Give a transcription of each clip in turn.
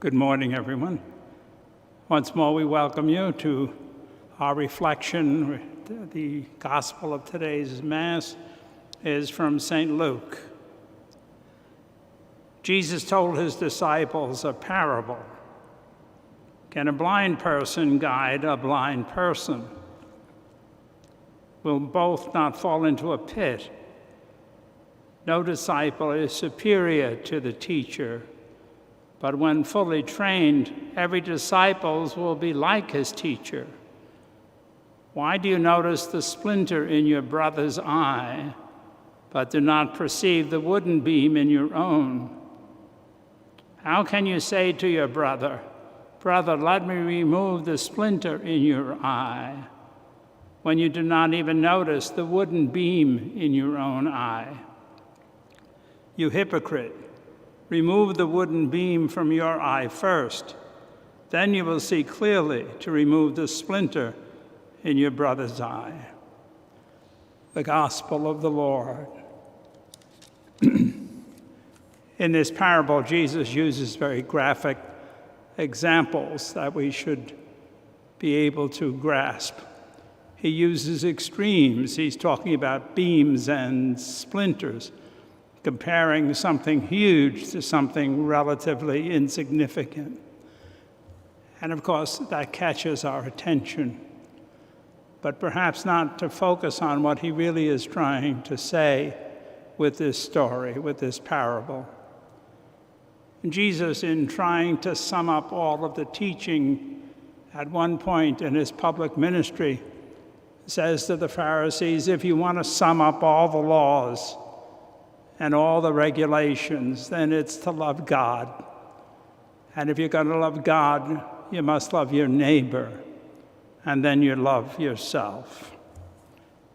Good morning, everyone. Once more, we welcome you to our reflection. The gospel of today's Mass is from St. Luke. Jesus told his disciples a parable. Can a blind person guide a blind person? Will both not fall into a pit? No disciple is superior to the teacher, but when fully trained, every disciple will be like his teacher. Why do you notice the splinter in your brother's eye, but do not perceive the wooden beam in your own? How can you say to your brother, "Brother, let me remove the splinter in your eye," when you do not even notice the wooden beam in your own eye? You hypocrite! Remove the wooden beam from your eye first. Then you will see clearly to remove the splinter in your brother's eye. The Gospel of the Lord. In this parable, Jesus uses very graphic examples that we should be able to grasp. He uses extremes. He's talking about beams and splinters, comparing something huge to something relatively insignificant. And of course, that catches our attention, but perhaps not to focus on what he really is trying to say with this story, with this parable. Jesus, in trying to sum up all of the teaching at one point in his public ministry, says to the Pharisees, if you want to sum up all the laws and all the regulations, then it's to love God. And if you're going to love God, you must love your neighbor, and then you love yourself.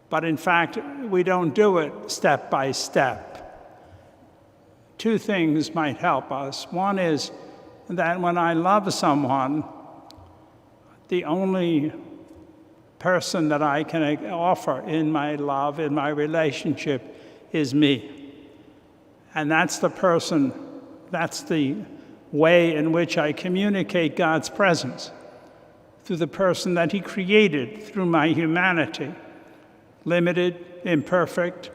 But in fact, we don't do it step by step. Two things might help us. One is that when I love someone, the only person that I can offer in my love, in my relationship, is me. And that's the person, that's the way in which I communicate God's presence, through the person that he created, through my humanity, limited, imperfect,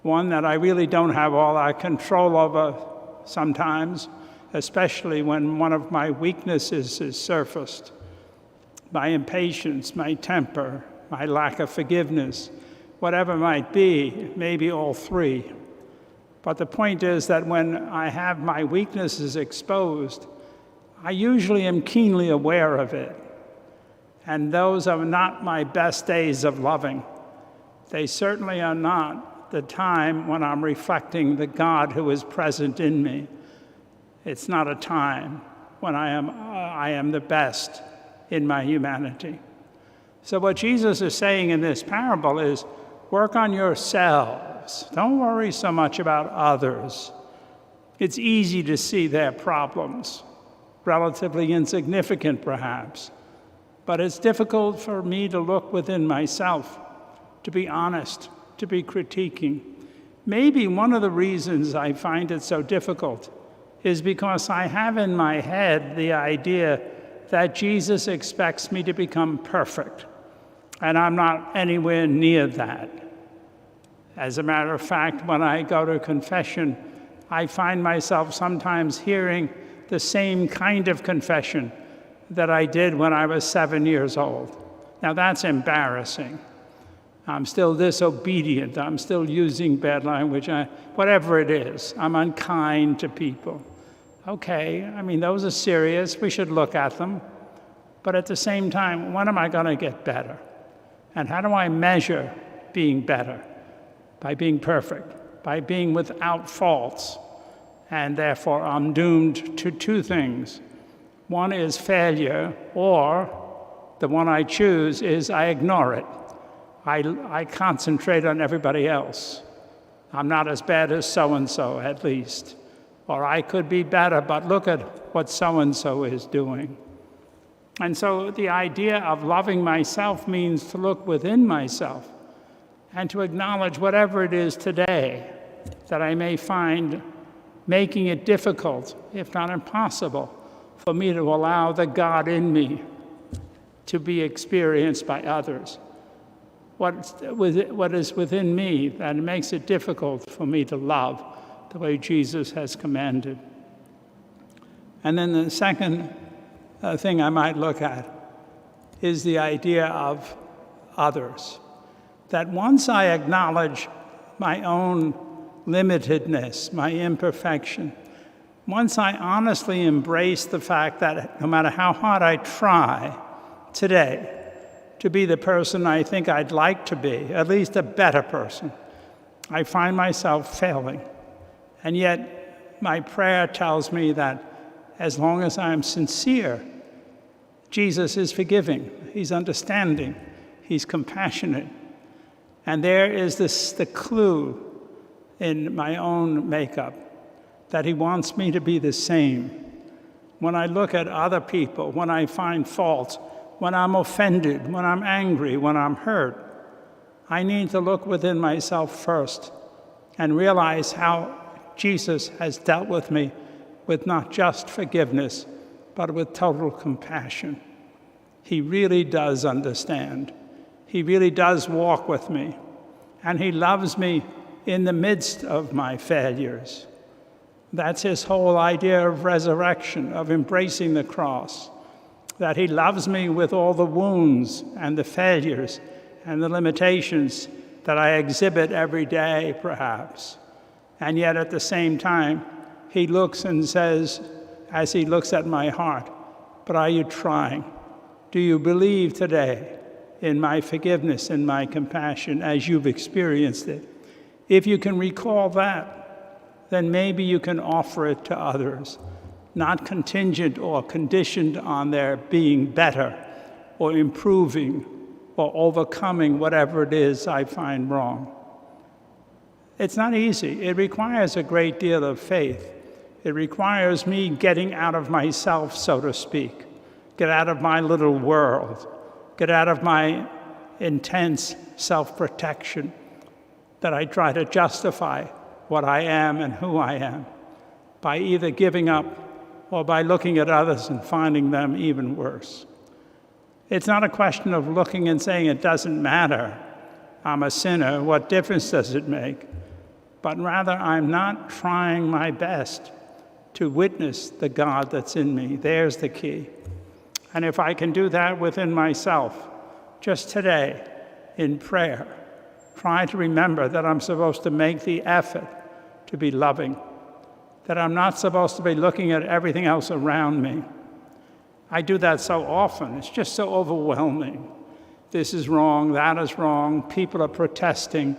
one that I really don't have all that control over sometimes, especially when one of my weaknesses is surfaced. My impatience, my temper, my lack of forgiveness, whatever it might be, maybe all three. But the point is that when I have my weaknesses exposed, I usually am keenly aware of it. And those are not my best days of loving. They certainly are not the time when I'm reflecting the God who is present in me. It's not a time when I am the best in my humanity. So what Jesus is saying in this parable is, work on yourselves. Don't worry so much about others. It's easy to see their problems, relatively insignificant perhaps, but it's difficult for me to look within myself, to be honest, to be critiquing. Maybe one of the reasons I find it so difficult is because I have in my head the idea that Jesus expects me to become perfect, and I'm not anywhere near that. As a matter of fact, when I go to confession, I find myself sometimes hearing the same kind of confession that I did when I was 7 years old. Now that's embarrassing. I'm still disobedient. I'm still using bad language. Whatever it is, I'm unkind to people. Okay, I mean, those are serious. We should look at them. But at the same time, when am I going to get better? And how do I measure being better? By being perfect, by being without faults. And therefore, I'm doomed to two things. One is failure, or the one I choose is I ignore it. I concentrate on everybody else. I'm not as bad as so-and-so, at least. Or I could be better, but look at what so-and-so is doing. And so the idea of loving myself means to look within myself and to acknowledge whatever it is today that I may find making it difficult, if not impossible, for me to allow the God in me to be experienced by others. What is within me that makes it difficult for me to love the way Jesus has commanded. And then the second thing I might look at is the idea of others. That once I acknowledge my own limitedness, my imperfection, once I honestly embrace the fact that no matter how hard I try today to be the person I think I'd like to be, at least a better person, I find myself failing. And yet my prayer tells me that as long as I'm sincere, Jesus is forgiving, he's understanding, he's compassionate. And there is the clue in my own makeup that he wants me to be the same. When I look at other people, when I find fault, when I'm offended, when I'm angry, when I'm hurt, I need to look within myself first and realize how Jesus has dealt with me with not just forgiveness, but with total compassion. He really does understand. He really does walk with me, and he loves me in the midst of my failures. That's his whole idea of resurrection, of embracing the cross, that he loves me with all the wounds and the failures and the limitations that I exhibit every day, perhaps. And yet at the same time, he looks and says, as he looks at my heart, but are you trying? Do you believe today in my forgiveness and my compassion as you've experienced it? If you can recall that, then maybe you can offer it to others, not contingent or conditioned on their being better or improving or overcoming whatever it is I find wrong. It's not easy. It requires a great deal of faith. It requires me getting out of myself, so to speak, get out of my little world, get out of my intense self-protection that I try to justify what I am and who I am by either giving up or by looking at others and finding them even worse. It's not a question of looking and saying it doesn't matter, I'm a sinner, what difference does it make? But rather, I'm not trying my best to witness the God that's in me. There's the key. And if I can do that within myself, just today, in prayer, try to remember that I'm supposed to make the effort to be loving, that I'm not supposed to be looking at everything else around me. I do that so often. It's just so overwhelming. This is wrong, that is wrong, people are protesting.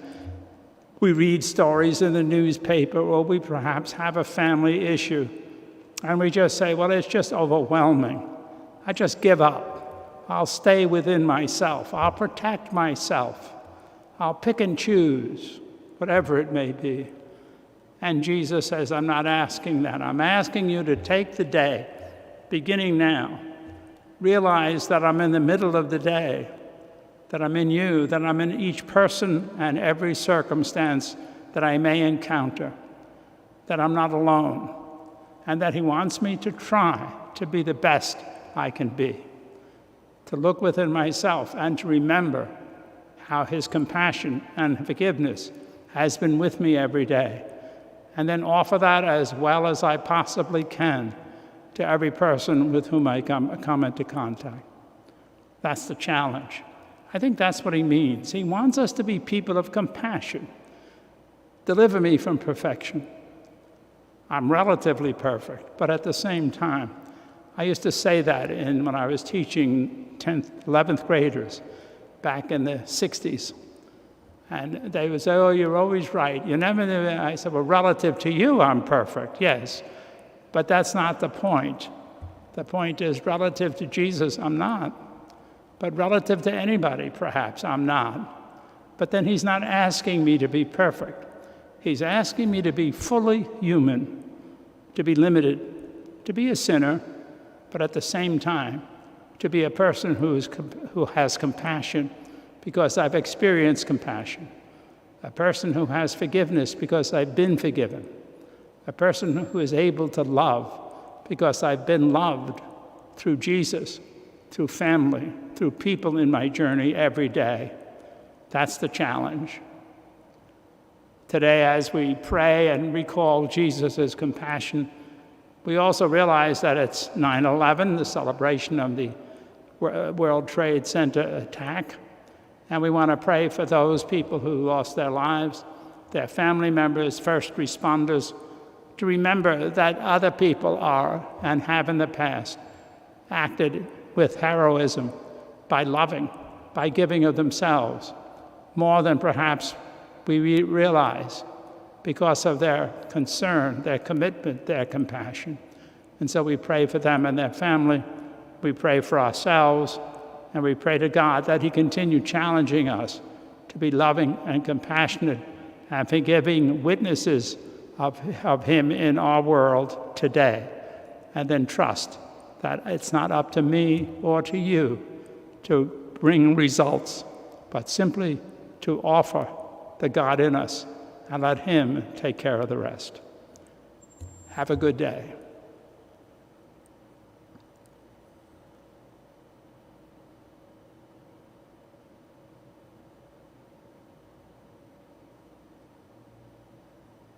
We read stories in the newspaper, or we perhaps have a family issue, and we just say, well, it's just overwhelming. I just give up. I'll stay within myself. I'll protect myself. I'll pick and choose, whatever it may be. And Jesus says, I'm not asking that. I'm asking you to take the day, beginning now, realize that I'm in the middle of the day, that I'm in you, that I'm in each person and every circumstance that I may encounter, that I'm not alone, and that he wants me to try to be the best I can be, to look within myself and to remember how his compassion and forgiveness has been with me every day, and then offer that as well as I possibly can to every person with whom I come into contact. That's the challenge. I think that's what he means. He wants us to be people of compassion. Deliver me from perfection. I'm relatively perfect, but at the same time, I used to say that when I was teaching 10th, 11th graders back in the 60s. And they would say, oh, you're always right. You never knew. I said, well, relative to you, I'm perfect, yes. But that's not the point. The point is, relative to Jesus, I'm not. But relative to anybody, perhaps, I'm not. But then he's not asking me to be perfect. He's asking me to be fully human, to be limited, to be a sinner, but at the same time, to be a person who has compassion because I've experienced compassion, a person who has forgiveness because I've been forgiven, a person who is able to love because I've been loved through Jesus, through family, through people in my journey every day. That's the challenge. Today, as we pray and recall Jesus' compassion, we also realize that it's 9/11, the celebration of the World Trade Center attack, and we want to pray for those people who lost their lives, their family members, first responders, to remember that other people are and have in the past acted with heroism by loving, by giving of themselves, more than perhaps we realize, because of their concern, their commitment, their compassion. And so we pray for them and their family. We pray for ourselves, and we pray to God that He continue challenging us to be loving and compassionate and forgiving witnesses of Him in our world today. And then trust that it's not up to me or to you to bring results, but simply to offer the God in us and let Him take care of the rest. Have a good day.